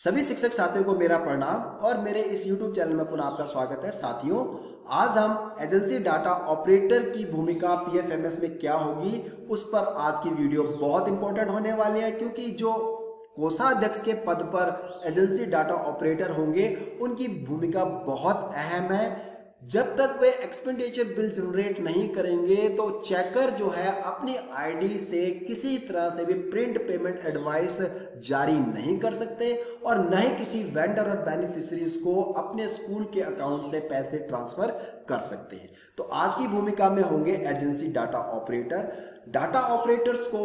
सभी शिक्षक साथियों को मेरा प्रणाम और मेरे इस YouTube चैनल में पुनः आपका स्वागत है। साथियों, आज हम एजेंसी डाटा ऑपरेटर की भूमिका पीएफएमएस में क्या होगी उस पर आज की वीडियो बहुत इंपॉर्टेंट होने वाली है, क्योंकि जो कोषाध्यक्ष के पद पर एजेंसी डाटा ऑपरेटर होंगे उनकी भूमिका बहुत अहम है। जब तक वे एक्सपेंडिचर बिल जनरेट नहीं करेंगे तो चेकर जो है अपनी आईडी से किसी तरह से भी प्रिंट पेमेंट एडवाइस जारी नहीं कर सकते और न ही किसी वेंडर और बेनिफिशियरीज को अपने स्कूल के अकाउंट से पैसे ट्रांसफर कर सकते हैं। तो आज की भूमिका में होंगे agency data operator. Data operators को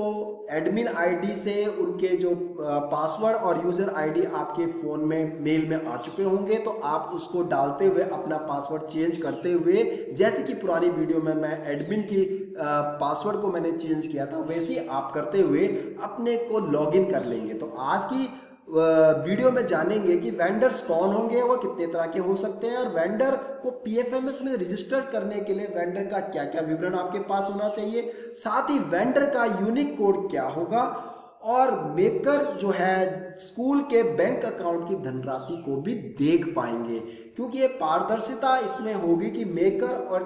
एडमिन आईडी से उनके जो पासवर्ड और यूजर आईडी आपके फोन में मेल में आ चुके होंगे, तो आप उसको डालते हुए अपना पासवर्ड चेंज करते हुए, जैसे कि पुरानी वीडियो में मैं एडमिन की पासवर्ड को मैंने चेंज किया था, वैसे ही आप करते हुए अपने को लॉगिन कर लेंगे। तो आज की वीडियो में जानेंगे कि वेंडर्स कौन होंगे, वो कितने तरह के हो सकते हैं और वेंडर को पीएफएमएस में रजिस्टर करने के लिए वेंडर का क्या क्या विवरण आपके पास होना चाहिए, साथ ही वेंडर का यूनिक कोड क्या होगा और मेकर जो है स्कूल के बैंक अकाउंट की धनराशि को भी देख पाएंगे, क्योंकि ये पारदर्शिता इसमें होगी कि मेकर और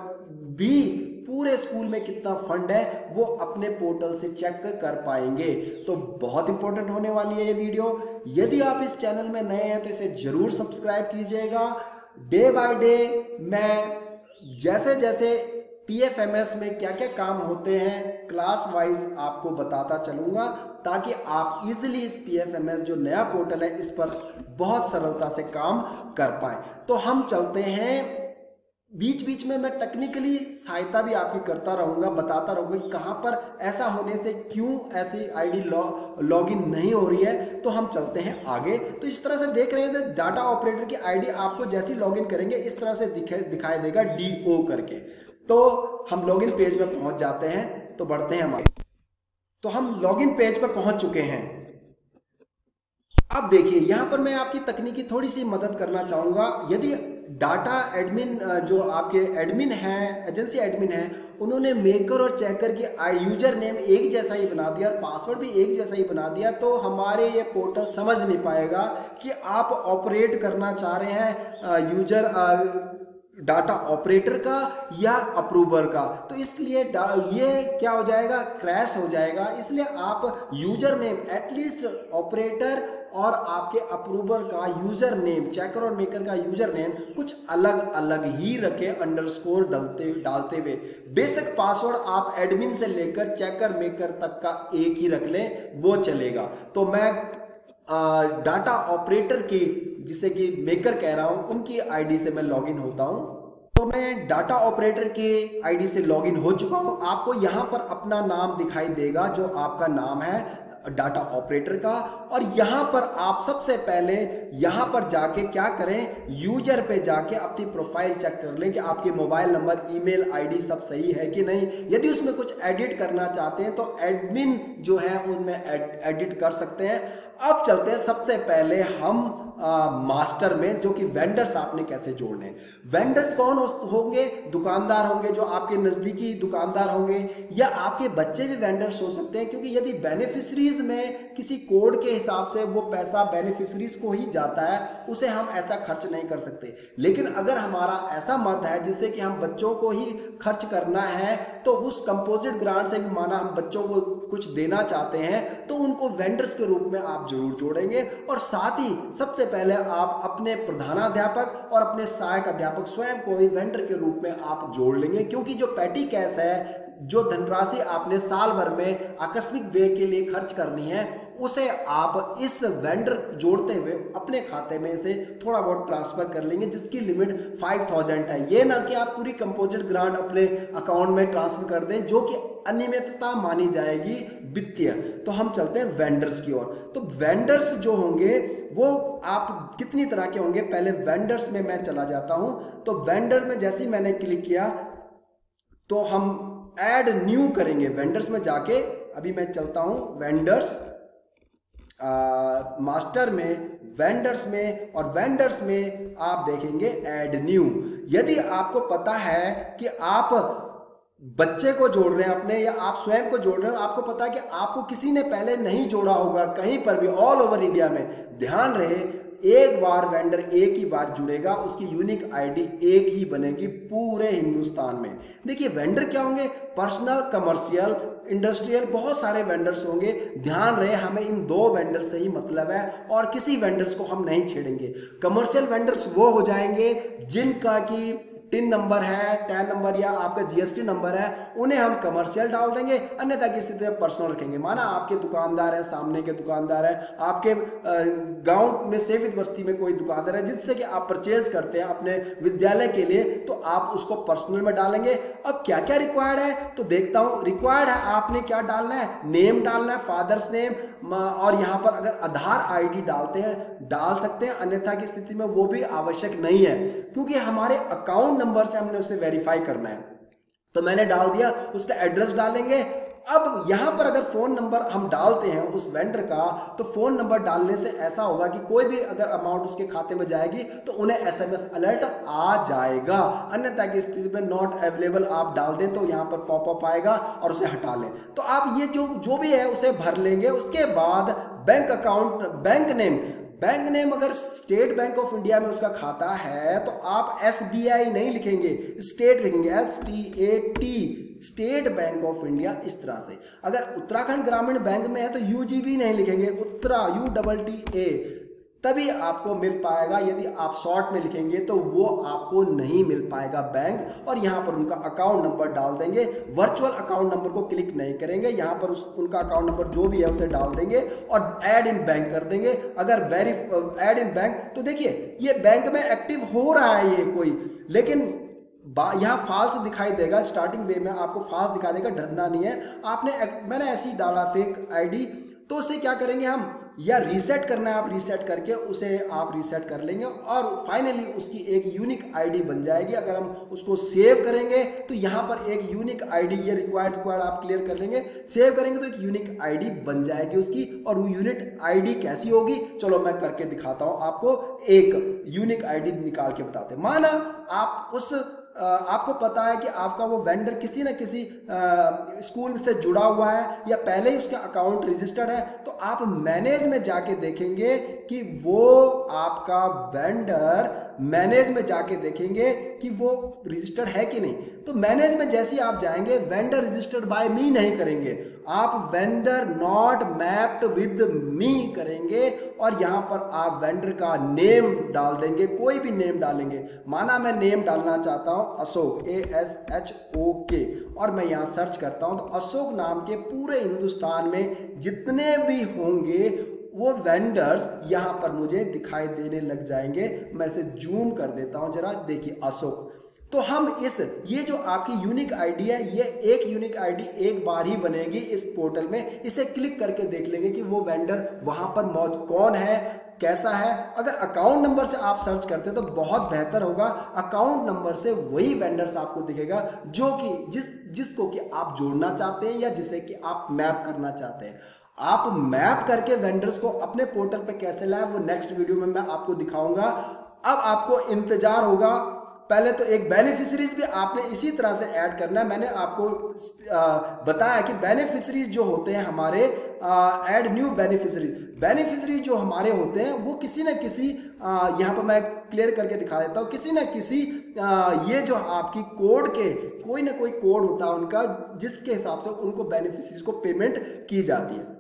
भी पूरे स्कूल में कितना फंड है वो अपने पोर्टल से चेक कर पाएंगे। तो बहुत इंपॉर्टेंट होने वाली है ये वीडियो। यदि आप इस चैनल में नए हैं तो इसे जरूर सब्सक्राइब कीजिएगा। डे बाय डे मैं जैसे जैसे पीएफएमएस में क्या क्या काम होते हैं क्लास वाइज आपको बताता चलूंगा, ताकि आप इजीली इस पीएफएमएस जो नया पोर्टल है इस पर बहुत सरलता से काम कर पाए। तो हम चलते हैं, बीच बीच में मैं टेक्निकली सहायता भी आपकी करता रहूंगा, बताता रहूंगा कि कहां पर ऐसा होने से क्यों ऐसी आईडी लॉगिन नहीं हो रही है। तो हम चलते हैं आगे। तो इस तरह से देख रहे हैं तो डाटा ऑपरेटर की आईडी आपको जैसी लॉगिन करेंगे इस तरह से दिखाई देगा डीओ करके। तो हम लॉगिन पेज में पहुंच जाते हैं। तो बढ़ते हैं हमारे, तो हम लॉगिन पेज पर पहुंच चुके हैं। अब देखिए यहां पर मैं आपकी तकनीकी थोड़ी सी मदद करना चाहूंगा। यदि डाटा एडमिन जो आपके एडमिन हैं, एजेंसी एडमिन हैं, उन्होंने मेकर और चेकर की यूजर नेम एक जैसा ही बना दिया और पासवर्ड भी एक जैसा ही बना दिया, तो हमारे ये पोर्टल समझ नहीं पाएगा कि आप ऑपरेट करना चाह रहे हैं यूजर डाटा ऑपरेटर का या अप्रूवर का। तो इसलिए ये क्या हो जाएगा, क्रैश हो जाएगा। इसलिए आप यूजर नेम एटलीस्ट ऑपरेटर और आपके अप्रूवर का यूजर नेम, चेकर और मेकर का यूजर नेम कुछ अलग अलग ही रखें, अंडरस्कोर डालते हुए। बेसिक पासवर्ड आप एडमिन से लेकर चेकर मेकर तक का एक ही रख लें, वो चलेगा। तो मैं डाटा ऑपरेटर की, जिसे कि मेकर कह रहा हूं, उनकी आईडी से मैं लॉगिन होता हूं। तो मैं डाटा ऑपरेटर के आईडी से लॉगिन हो चुका हूं। आपको यहां पर अपना नाम दिखाई देगा जो आपका नाम है डाटा ऑपरेटर का, और यहां पर आप सबसे पहले यहां पर जाके क्या करें, यूजर पे जाके अपनी प्रोफाइल चेक कर लें कि आपके मोबाइल नंबर, ईमेल आईडी सब सही है कि नहीं। यदि उसमें कुछ एडिट करना चाहते हैं तो एडमिन जो है उनमें एडिट कर सकते हैं। अब चलते हैं सबसे पहले हम मास्टर में, जो कि वेंडर्स आपने कैसे जोड़ने हैं। वेंडर्स कौन होंगे, दुकानदार होंगे, जो आपके नजदीकी दुकानदार होंगे, या आपके बच्चे भी वेंडर्स हो सकते हैं, क्योंकि यदि बेनिफिशरीज में किसी कोड के हिसाब से वो पैसा बेनिफिशरीज को ही जाता है, उसे हम ऐसा खर्च नहीं कर सकते। लेकिन अगर हमारा ऐसा मत है जिससे कि हम बच्चों को ही खर्च करना है, तो उस कंपोजिट ग्रांट से भी माना हम बच्चों को कुछ देना चाहते हैं, तो उनको वेंडर्स के रूप में आप जरूर जोड़ेंगे। और साथ ही सबसे पहले आप अपने प्रधानाध्यापक और अपने सहायक अध्यापक स्वयं को भी वेंडर के रूप में आप जोड़ लेंगे, क्योंकि जो पेटी कैश है, जो धनराशि आपने साल भर में आकस्मिक व्यय के लिए खर्च करनी है, उसे आप इस वेंडर जोड़ते हुए अपने खाते में से थोड़ा बहुत ट्रांसफर कर लेंगे, जिसकी लिमिट 5000 है। ये ना कि आप पूरी कंपोजिट ग्रांट अपने अकाउंट में ट्रांसफर कर दें, जो कि अनियमितता मानी जाएगी वित्तीय। तो हम चलते हैं वेंडर्स की ओर। तो वेंडर्स जो होंगे वो आप कितनी तरह के होंगे, पहले वेंडर्स में मैं चला जाता हूं। तो वेंडर में जैसे ही मैंने क्लिक किया तो हम ऐड न्यू करेंगे। वेंडर्स में जाके अभी मैं चलता हूं वेंडर्स, मास्टर में, वेंडर्स में, और वेंडर्स में आप देखेंगे ऐड न्यू। यदि आपको पता है कि आप बच्चे को जोड़ रहे हैं अपने, या आप स्वयं को जोड़ रहे हैं और आपको पता है कि आपको किसी ने पहले नहीं जोड़ा होगा कहीं पर भी, ऑल ओवर इंडिया में, ध्यान रहे एक बार वेंडर एक ही बार जुड़ेगा, उसकी यूनिक आईडी एक ही बनेगी पूरे हिंदुस्तान में। देखिए वेंडर क्या होंगे, पर्सनल, कमर्शियल, इंडस्ट्रियल, बहुत सारे वेंडर्स होंगे। ध्यान रहे हमें इन दो वेंडर्स से ही मतलब है और किसी वेंडर्स को हम नहीं छेड़ेंगे। कमर्शियल वेंडर्स वो हो जाएंगे जिनका की टिन नंबर है, टैन नंबर या आपका जीएसटी नंबर है, उन्हें हम कमर्शियल डाल देंगे, अन्यथा की स्थिति में पर्सनल रखेंगे। माना आपके दुकानदार हैं, सामने के दुकानदार हैं, आपके गांव में सेवित बस्ती में कोई दुकानदार है जिससे कि आप परचेज करते हैं अपने विद्यालय के लिए, तो आप उसको पर्सनल में डालेंगे। अब क्या क्या रिक्वायर्ड है तो देखता हूं। रिक्वायर्ड है आपने क्या डालना है, नेम डालना है, फादर्स नेम, और यहां पर अगर आधार आईडी डालते हैं डाल सकते हैं, अन्यथा की स्थिति में वो भी आवश्यक नहीं है, क्योंकि हमारे अकाउंट नंबर से हमने उसे वेरीफाई करना है। तो मैंने डाल दिया, उसका एड्रेस डालेंगे। अब यहां पर अगर फोन नंबर हम डालते हैं उस वेंडर का, तो फोन नंबर डालने से ऐसा होगा कि कोई भी अगर अमाउंट उसके खाते में जाएगी तो उन्हें एसएमएस अलर्ट आ जाएगा। अन्यथा की स्थिति में नॉट अवेलेबल आप डाल दें तो यहां पर पॉपअप आएगा और उसे हटा लें। तो आप ये जो भी है उसे भर लेंगे। उसके बाद बैंक अकाउंट, बैंक नेम अगर स्टेट बैंक ऑफ इंडिया में उसका खाता है तो आप एसबीआई नहीं लिखेंगे, स्टेट लिखेंगे, STAT, state bank of India, इस तरह से। अगर उत्तराखंड ग्रामीण बैंक में है तो UGB नहीं लिखेंगे, उत्तरा, UTTA, तभी आपको मिल पाएगा। यदि आप शॉर्ट में लिखेंगे तो वो आपको नहीं मिल पाएगा बैंक। और यहाँ पर उनका अकाउंट नंबर डाल देंगे, वर्चुअल अकाउंट नंबर को क्लिक नहीं करेंगे, यहाँ पर उनका अकाउंट नंबर जो भी है उसे डाल देंगे और ऐड इन बैंक कर देंगे। अगर ऐड इन बैंक, तो देखिए ये बैंक में एक्टिव हो रहा है ये कोई, लेकिन यहाँ फाल्स दिखाई देगा, स्टार्टिंग वे में आपको फाल्स दिखा देगा, डरना नहीं है। मैंने ऐसे ही डाला फेक आईडी, तो उसे क्या करेंगे हम, या रीसेट करना है, आप रीसेट करके उसे आप रीसेट कर लेंगे और फाइनली उसकी एक यूनिक आईडी बन जाएगी। अगर हम उसको सेव करेंगे तो यहाँ पर एक यूनिक आईडी, ये रिक्वायर्ड आप क्लियर कर लेंगे, सेव करेंगे तो एक यूनिक आईडी बन जाएगी उसकी। और वो यूनिक आईडी कैसी होगी, चलो मैं करके दिखाता हूँ आपको, एक यूनिक आईडी निकाल के बताते हैं। माना आप आपको पता है कि आपका वो वेंडर किसी न किसी स्कूल से जुड़ा हुआ है या पहले ही उसका अकाउंट रजिस्टर्ड है, तो आप मैनेज में जाके देखेंगे कि वो आपका वेंडर, मैनेज में जाके देखेंगे कि वो रजिस्टर्ड है कि नहीं। तो मैनेज में जैसे ही आप जाएंगे, वेंडर रजिस्टर्ड बाय मी नहीं करेंगे, आप vendor not mapped with me करेंगे और यहां पर आप वेंडर का नेम डाल देंगे, कोई भी नेम डालेंगे। माना मैं नेम डालना चाहता हूं अशोक, ASHOK, और मैं यहां सर्च करता हूं तो अशोक नाम के पूरे हिंदुस्तान में जितने भी होंगे वो वेंडर्स यहां पर मुझे दिखाई देने लग जाएंगे। मैं इसे जूम कर देता हूं जरा, देखिए अशोक। तो हम ये जो आपकी यूनिक आईडी है, ये एक यूनिक आईडी एक बार ही बनेगी इस पोर्टल में। इसे क्लिक करके देख लेंगे कि वो वेंडर वहां पर मौजूद कौन है, कैसा है। अगर अकाउंट नंबर से आप सर्च करते हैं तो बहुत बेहतर होगा। अकाउंट नंबर से वही वेंडर्स आपको दिखेगा जो कि जिसको कि आप जोड़ना चाहते हैं या जिसे कि आप मैप करना चाहते हैं। आप मैप करके वेंडर्स को अपने पोर्टल पे कैसे लाएं, वो नेक्स्ट वीडियो में मैं आपको दिखाऊंगा। अब आपको इंतजार होगा, पहले तो एक बेनिफिशरीज भी आपने इसी तरह से ऐड करना है। मैंने आपको बताया कि बेनिफिशरीज जो होते हैं हमारे, ऐड न्यू बेनिफिशरीज जो हमारे होते हैं वो किसी न किसी, यहाँ पर मैं क्लियर करके दिखा देता हूँ, किसी न किसी ये जो आपकी कोड के कोई ना कोई कोड होता है उनका, जिसके हिसाब से उनको बेनिफिशरीज को पेमेंट की जाती है।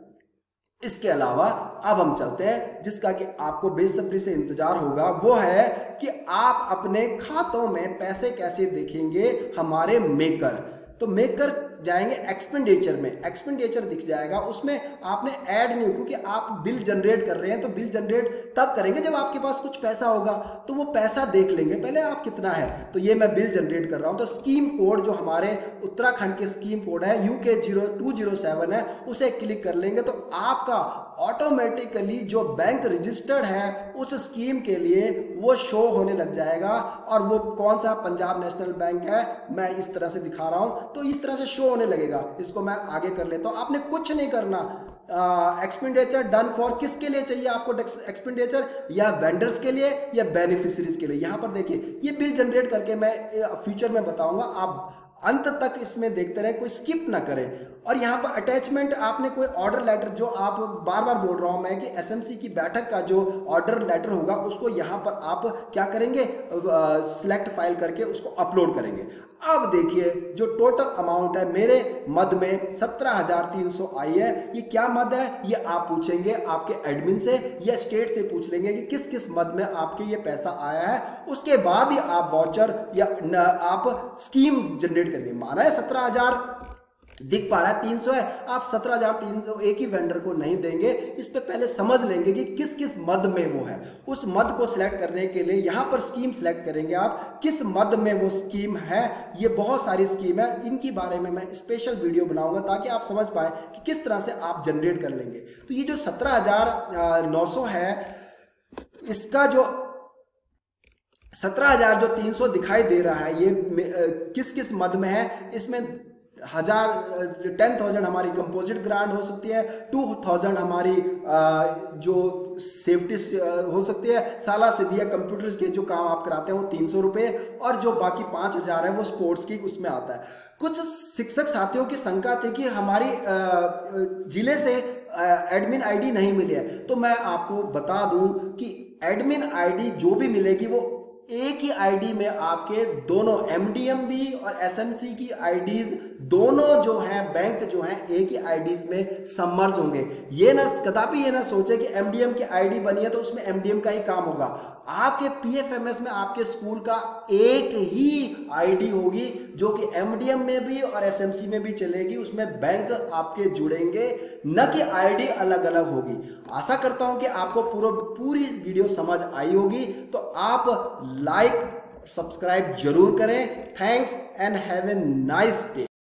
इसके अलावा अब हम चलते हैं, जिसका कि आपको बेसब्री से इंतजार होगा, वो है कि आप अपने खातों में पैसे कैसे देखेंगे हमारे मेकर। तो मेकर जाएंगे एक्सपेंडिचर में, एक्सपेंडिचर दिख जाएगा, उसमें आपने ऐड न्यू, क्योंकि आप बिल जनरेट कर रहे हैं तो बिल जनरेट तब करेंगे जब आपके पास कुछ पैसा होगा। तो वो पैसा देख लेंगे पहले आप कितना है। तो ये मैं बिल जनरेट कर रहा हूं, तो स्कीम कोड जो हमारे उत्तराखंड के स्कीम कोड है UK 0207 है, उसे क्लिक कर लेंगे तो आपका ऑटोमेटिकली जो बैंक रजिस्टर्ड है उस स्कीम के लिए वो शो होने लग जाएगा। और वो कौन सा, पंजाब नेशनल बैंक है, मैं इस तरह से दिखा रहा हूं, तो इस तरह से शो होने लगेगा। इसको मैं आगे कर लेता हूं, आपने कुछ नहीं करना। एक्सपेंडिचर डन फॉर किसके लिए चाहिए आपको एक्सपेंडिचर, या वेंडर्स के लिए या बेनिफिशरीज के लिए। यहां पर देखिए ये बिल जनरेट करके मैं फ्यूचर में बताऊंगा, आप अंत तक इसमें देखते रहें, कोई स्किप ना करें। और यहाँ पर अटैचमेंट आपने कोई ऑर्डर लेटर, जो आप बार बार बोल रहा हूँ मैं कि एसएमसी की बैठक का जो ऑर्डर लेटर होगा उसको यहाँ पर आप क्या करेंगे, सिलेक्ट फाइल करके उसको अपलोड करेंगे। अब देखिए जो टोटल अमाउंट है मेरे मद में 17,300 आई है। ये क्या मद है ये आप पूछेंगे आपके एडमिन से या स्टेट से पूछ लेंगे कि किस किस मद में आपके ये पैसा आया है। उसके बाद ही आप वाउचर या आप स्कीम जनरेट करेंगे। माना है 17,000 दिख पा रहा है 300 है, आप 17,300 एक ही वेंडर को नहीं देंगे। इस पे पहले समझ लेंगे कि किस किस मद में वो है। उस मद को सिलेक्ट करने के लिए यहाँ पर स्कीम सिलेक्ट करेंगे आप, किस मद में वो स्कीम है। ये बहुत सारी स्कीम है, इनके बारे में मैं स्पेशल वीडियो बनाऊंगा ताकि आप समझ पाए कि किस तरह से आप जनरेट कर लेंगे। तो ये जो 17,900 है, इसका जो 17,300 दिखाई दे रहा है ये किस किस मद में है। इसमें 10,000 हमारी कंपोजिट ग्रांट हो सकती है, 2,000 हमारी जो सेफ्टी हो सकती है, साला से दिया कंप्यूटर के जो काम आप कराते हैं वो 300 रुपये, और जो बाकी 5,000 है वो स्पोर्ट्स की उसमें आता है। कुछ शिक्षक साथियों की शंका थी कि हमारी जिले से एडमिन आईडी नहीं मिली है, तो मैं आपको बता दूं कि एडमिन आईडी जो भी मिलेगी वो एक ही आईडी में आपके दोनों एमडीएम भी और एसएमसी की आईडीज दोनों जो हैं बैंक जो हैं एक ही आईडीज में सबमर्ज होंगे। ये ना कदापि ये ना सोचे कि एमडीएम की आईडी बनी है तो उसमें एमडीएम का ही काम होगा। आपके पीएफएमएस में आपके स्कूल का एक ही आईडी होगी जो कि एमडीएम में भी और एसएमसी में भी चलेगी। उसमें बैंक आपके जुड़ेंगे, न कि आईडी अलग अलग होगी। आशा करता हूं कि आपको पूरी वीडियो समझ आई होगी। तो आप लाइक सब्सक्राइब जरूर करें। Thanks and have a nice day.